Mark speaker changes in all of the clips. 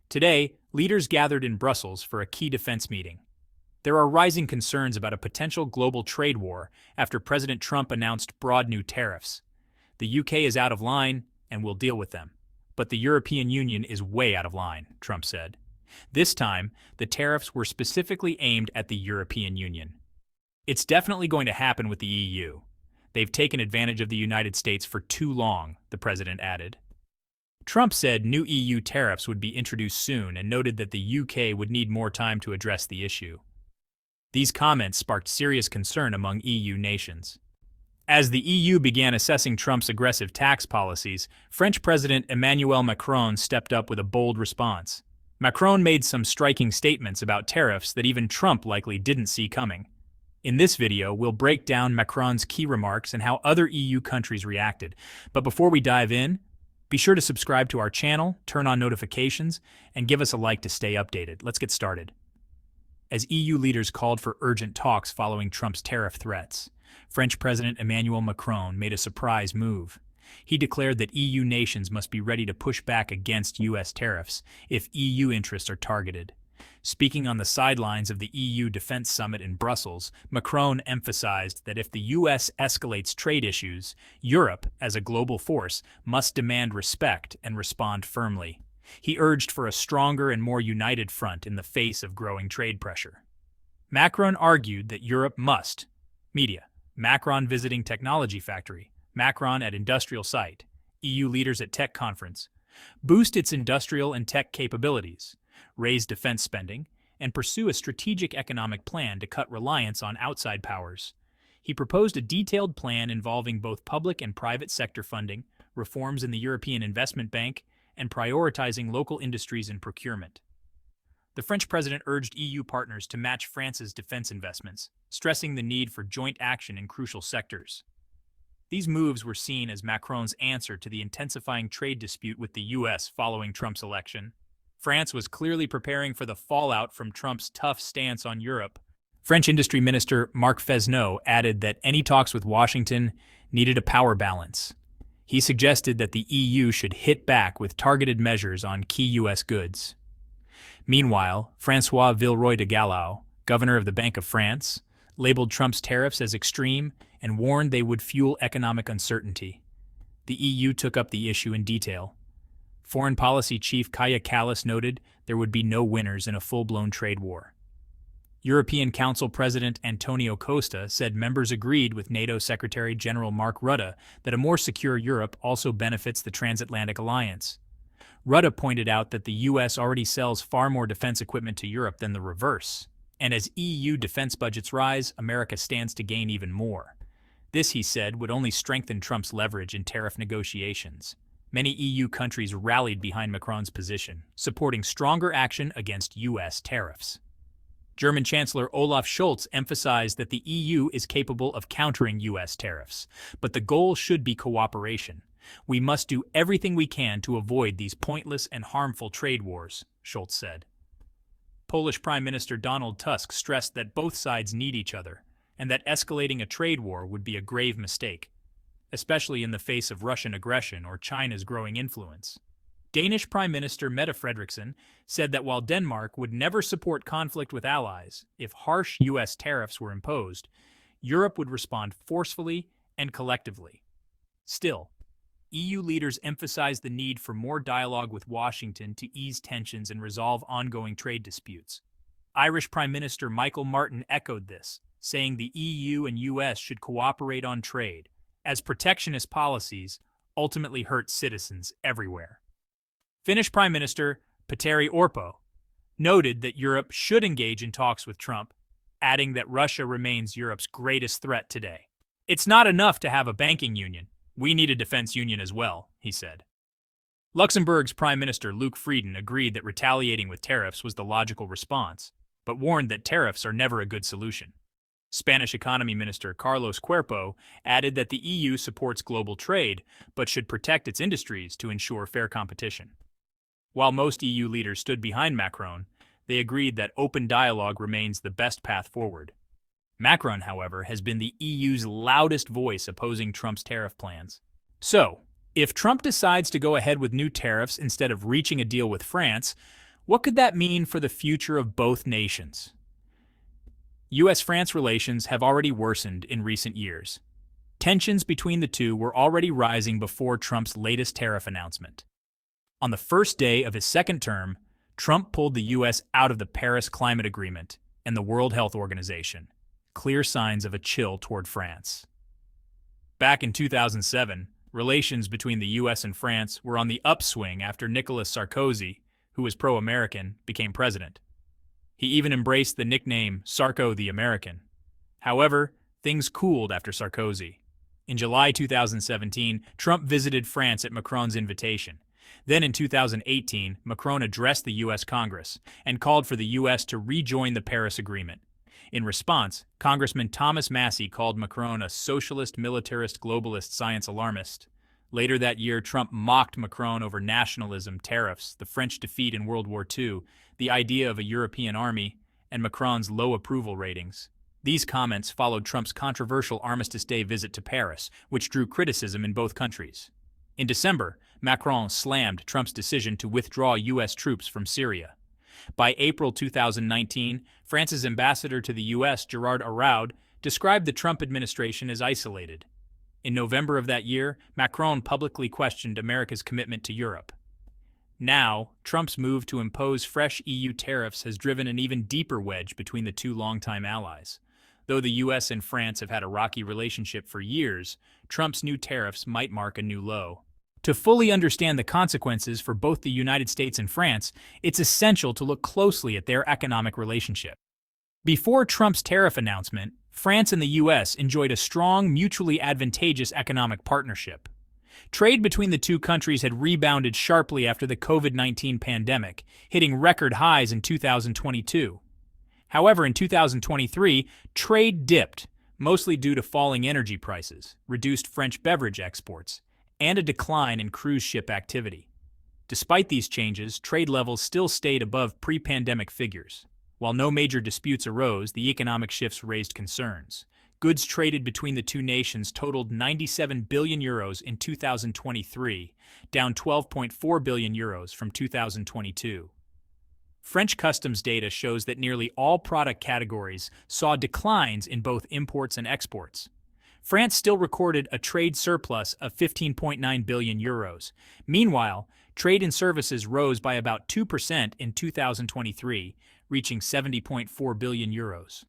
Speaker 1: Today, leaders gathered in Brussels for a key defense meeting. There are rising concerns about a potential global trade war after President Trump announced broad new tariffs. The UK is out of line and will deal with them. But the European Union is way out of line, Trump said. This time, the tariffs were specifically aimed at the European Union. It's definitely going to happen with the EU. They've taken advantage of the United States for too long, the president added. Trump said new EU tariffs would be introduced soon and noted that the UK would need more time to address the issue. These comments sparked serious concern among EU nations. As the EU began assessing Trump's aggressive tax policies, French President Emmanuel Macron stepped up with a bold response. Macron made some striking statements about tariffs that even Trump likely didn't see coming. In this video, we'll break down Macron's key remarks and how other EU countries reacted. But before we dive in, be sure to subscribe to our channel, turn on notifications, and give us a like to stay updated. Let's get started. As EU leaders called for urgent talks following Trump's tariff threats, French President Emmanuel Macron made a surprise move. He declared that EU nations must be ready to push back against U.S. tariffs if EU interests are targeted. Speaking on the sidelines of the EU Defense Summit in Brussels, Macron emphasized that if the U.S. escalates trade issues, Europe, as a global force, must demand respect and respond firmly. He urged for a stronger and more united front in the face of growing trade pressure. Macron argued that Europe must. Media. Macron visiting technology factory. Macron at industrial site. EU leaders at tech conference. Boost its industrial and tech capabilities. Raise defense spending, and pursue a strategic economic plan to cut reliance on outside powers. He proposed a detailed plan involving both public and private sector funding, reforms in the European Investment Bank, and prioritizing local industries in procurement. The French president urged EU partners to match France's defense investments, stressing the need for joint action in crucial sectors. These moves were seen as Macron's answer to the intensifying trade dispute with the U.S. following Trump's election. France was clearly preparing for the fallout from Trump's tough stance on Europe. French Industry Minister Marc Fesneau added that any talks with Washington needed a power balance. He suggested that the EU should hit back with targeted measures on key U.S. goods. Meanwhile, François Villeroy de Galhau, governor of the Bank of France, labeled Trump's tariffs as extreme and warned they would fuel economic uncertainty. The EU took up the issue in detail. Foreign Policy Chief Kaja Kallas noted there would be no winners in a full-blown trade war. European Council President Antonio Costa said members agreed with NATO Secretary General Mark Rutte that a more secure Europe also benefits the transatlantic alliance. Rutte pointed out that the U.S. already sells far more defense equipment to Europe than the reverse, and as EU defense budgets rise, America stands to gain even more. This, he said, would only strengthen Trump's leverage in tariff negotiations. Many EU countries rallied behind Macron's position, supporting stronger action against U.S. tariffs. German Chancellor Olaf Scholz emphasized that the EU is capable of countering U.S. tariffs, but the goal should be cooperation. We must do everything we can to avoid these pointless and harmful trade wars, Scholz said. Polish Prime Minister Donald Tusk stressed that both sides need each other, and that escalating a trade war would be a grave mistake, especially in the face of Russian aggression or China's growing influence. Danish Prime Minister Mette Frederiksen said that while Denmark would never support conflict with allies if harsh U.S. tariffs were imposed, Europe would respond forcefully and collectively. Still, EU leaders emphasized the need for more dialogue with Washington to ease tensions and resolve ongoing trade disputes. Irish Prime Minister Michael Martin echoed this, saying the EU and U.S. should cooperate on trade, as protectionist policies ultimately hurt citizens everywhere. Finnish Prime Minister Petteri Orpo noted that Europe should engage in talks with Trump, adding that Russia remains Europe's greatest threat today. It's not enough to have a banking union. We need a defense union as well, he said. Luxembourg's Prime Minister Luc Frieden agreed that retaliating with tariffs was the logical response, but warned that tariffs are never a good solution. Spanish Economy Minister Carlos Cuerpo added that the EU supports global trade, but should protect its industries to ensure fair competition. While most EU leaders stood behind Macron, they agreed that open dialogue remains the best path forward. Macron, however, has been the EU's loudest voice opposing Trump's tariff plans. So, if Trump decides to go ahead with new tariffs instead of reaching a deal with France, What could that mean for the future of both nations? U.S.-France relations have already worsened in recent years. Tensions between the two were already rising before Trump's latest tariff announcement. On the first day of his second term, Trump pulled the U.S. out of the Paris Climate Agreement and the World Health Organization, clear signs of a chill toward France. Back in 2007, relations between the U.S. and France were on the upswing after Nicolas Sarkozy, who was pro-American, became president. He even embraced the nickname Sarko the American. However, things cooled after Sarkozy. In July 2017, Trump visited France at Macron's invitation. Then in 2018, Macron addressed the U.S. Congress and called for the U.S. to rejoin the Paris Agreement. In response, Congressman Thomas Massie called Macron a socialist, militarist, globalist science alarmist. Later that year, Trump mocked Macron over nationalism, tariffs, the French defeat in World War II, the idea of a European army, and Macron's low approval ratings. These comments followed Trump's controversial Armistice Day visit to Paris, which drew criticism in both countries. In December, Macron slammed Trump's decision to withdraw U.S. troops from Syria. By April 2019, France's ambassador to the U.S., Gerard Araud, described the Trump administration as isolated. In November of that year, Macron publicly questioned America's commitment to Europe. Now, Trump's move to impose fresh EU tariffs has driven an even deeper wedge between the two longtime allies. Though the U.S. and France have had a rocky relationship for years, Trump's new tariffs might mark a new low. To fully understand the consequences for both the United States and France, it's essential to look closely at their economic relationship. Before Trump's tariff announcement, France and the U.S. enjoyed a strong, mutually advantageous economic partnership. Trade between the two countries had rebounded sharply after the COVID-19 pandemic, hitting record highs in 2022. However, in 2023, trade dipped, mostly due to falling energy prices, reduced French beverage exports, and a decline in cruise ship activity. Despite these changes, trade levels still stayed above pre-pandemic figures. While no major disputes arose, the economic shifts raised concerns. Goods traded between the two nations totaled 97 billion euros in 2023, down 12.4 billion euros from 2022. French customs data shows that nearly all product categories saw declines in both imports and exports. France still recorded a trade surplus of 15.9 billion euros. Meanwhile, trade in services rose by about 2% in 2023, reaching 70.4 billion euros.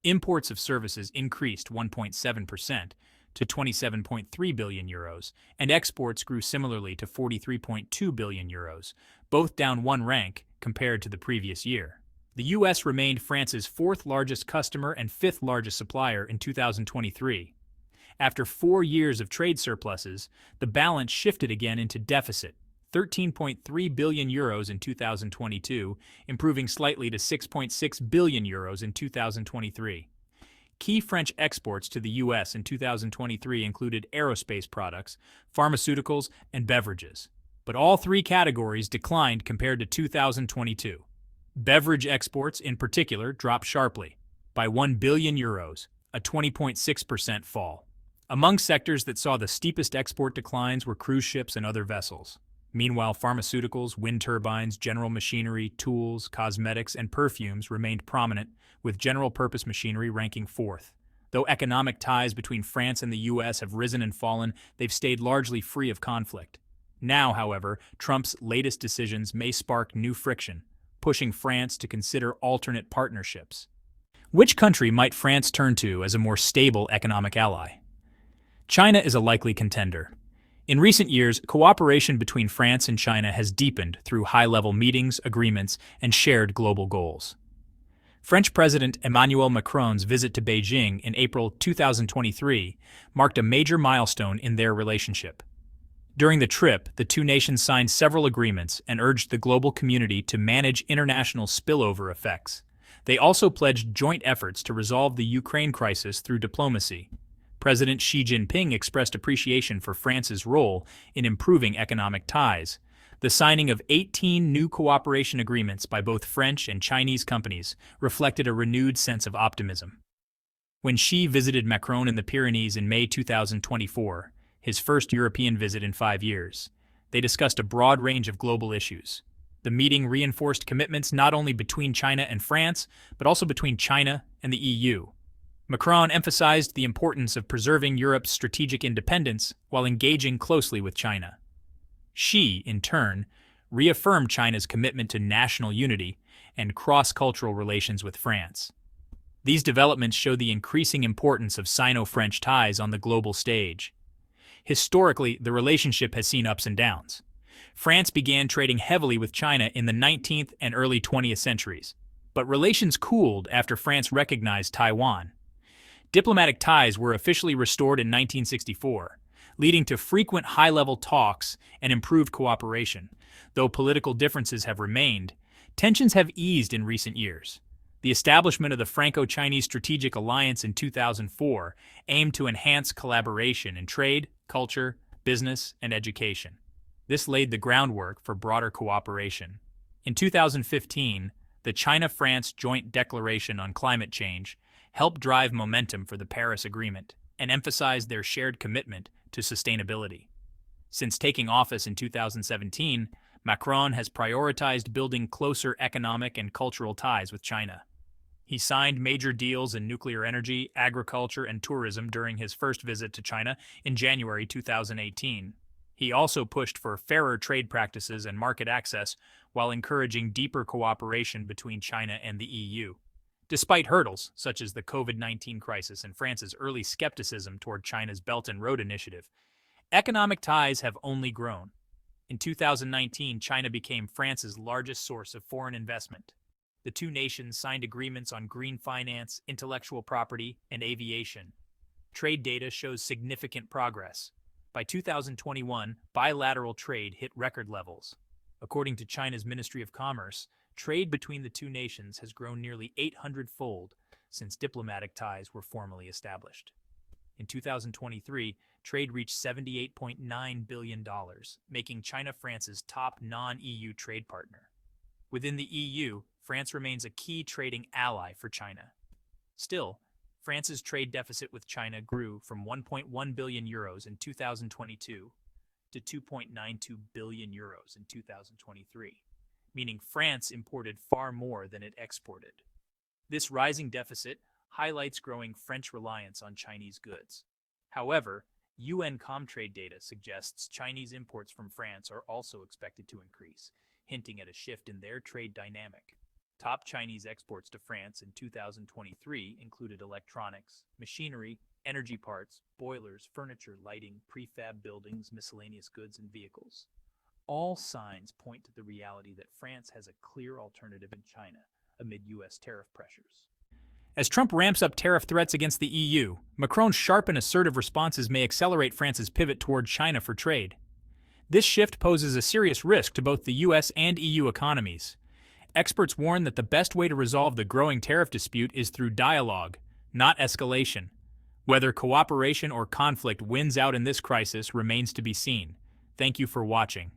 Speaker 1: Imports of services increased 1.7% to 27.3 billion euros, and exports grew similarly to 43.2 billion euros, both down one rank compared to the previous year. The U.S. remained France's fourth largest customer and fifth largest supplier in 2023. After 4 years of trade surpluses, the balance shifted again into deficit, 13.3 billion euros in 2022, improving slightly to 6.6 billion euros in 2023. Key French exports to the U.S. in 2023 included aerospace products, pharmaceuticals, and beverages. But all three categories declined compared to 2022. Beverage exports, in particular, dropped sharply, by 1 billion euros, a 20.6% fall. Among sectors that saw the steepest export declines were cruise ships and other vessels. Meanwhile, pharmaceuticals, wind turbines, general machinery, tools, cosmetics, and perfumes remained prominent, with general-purpose machinery ranking fourth. Though economic ties between France and the U.S. have risen and fallen, they've stayed largely free of conflict. Now, however, Trump's latest decisions may spark new friction, pushing France to consider alternate partnerships. Which country might France turn to as a more stable economic ally? China is a likely contender. In recent years, cooperation between France and China has deepened through high-level meetings, agreements, and shared global goals. French President Emmanuel Macron's visit to Beijing in April 2023 marked a major milestone in their relationship. During the trip, the two nations signed several agreements and urged the global community to manage international spillover effects. They also pledged joint efforts to resolve the Ukraine crisis through diplomacy. President Xi Jinping expressed appreciation for France's role in improving economic ties. The signing of 18 new cooperation agreements by both French and Chinese companies reflected a renewed sense of optimism. When Xi visited Macron in the Pyrenees in May 2024, his first European visit in 5 years, they discussed a broad range of global issues. The meeting reinforced commitments not only between China and France, but also between China and the EU. Macron emphasized the importance of preserving Europe's strategic independence while engaging closely with China. Xi, in turn, reaffirmed China's commitment to national unity and cross-cultural relations with France. These developments show the increasing importance of Sino-French ties on the global stage. Historically, the relationship has seen ups and downs. France began trading heavily with China in the 19th and early 20th centuries, but relations cooled after France recognized Taiwan. Diplomatic ties were officially restored in 1964, leading to frequent high-level talks and improved cooperation. Though political differences have remained, tensions have eased in recent years. The establishment of the Franco-Chinese Strategic Alliance in 2004 aimed to enhance collaboration in trade, culture, business, and education. This laid the groundwork for broader cooperation. In 2015, the China-France Joint Declaration on Climate Change helped drive momentum for the Paris Agreement and emphasized their shared commitment to sustainability. Since taking office in 2017, Macron has prioritized building closer economic and cultural ties with China. He signed major deals in nuclear energy, agriculture, and tourism during his first visit to China in January 2018. He also pushed for fairer trade practices and market access while encouraging deeper cooperation between China and the EU. Despite hurdles, such as the COVID-19 crisis and France's early skepticism toward China's Belt and Road Initiative, economic ties have only grown. In 2019, China became France's largest source of foreign investment. The two nations signed agreements on green finance, intellectual property, and aviation. Trade data shows significant progress. By 2021, bilateral trade hit record levels. According to China's Ministry of Commerce, trade between the two nations has grown nearly 800-fold since diplomatic ties were formally established. In 2023, trade reached $78.9 billion, making China France's top non-EU trade partner. Within the EU, France remains a key trading ally for China. Still, France's trade deficit with China grew from 1.1 billion euros in 2022 to 2.92 billion euros in 2023, meaning France imported far more than it exported. This rising deficit highlights growing French reliance on Chinese goods. However, UN Comtrade data suggests Chinese imports from France are also expected to increase, hinting at a shift in their trade dynamic. Top Chinese exports to France in 2023 included electronics, machinery, energy parts, boilers, furniture, lighting, prefab buildings, miscellaneous goods, and vehicles. All signs point to the reality that France has a clear alternative in China amid U.S. tariff pressures. As Trump ramps up tariff threats against the EU, Macron's sharp and assertive responses may accelerate France's pivot toward China for trade. This shift poses a serious risk to both the U.S. and EU economies. Experts warn that the best way to resolve the growing tariff dispute is through dialogue, not escalation. Whether cooperation or conflict wins out in this crisis remains to be seen. Thank you for watching.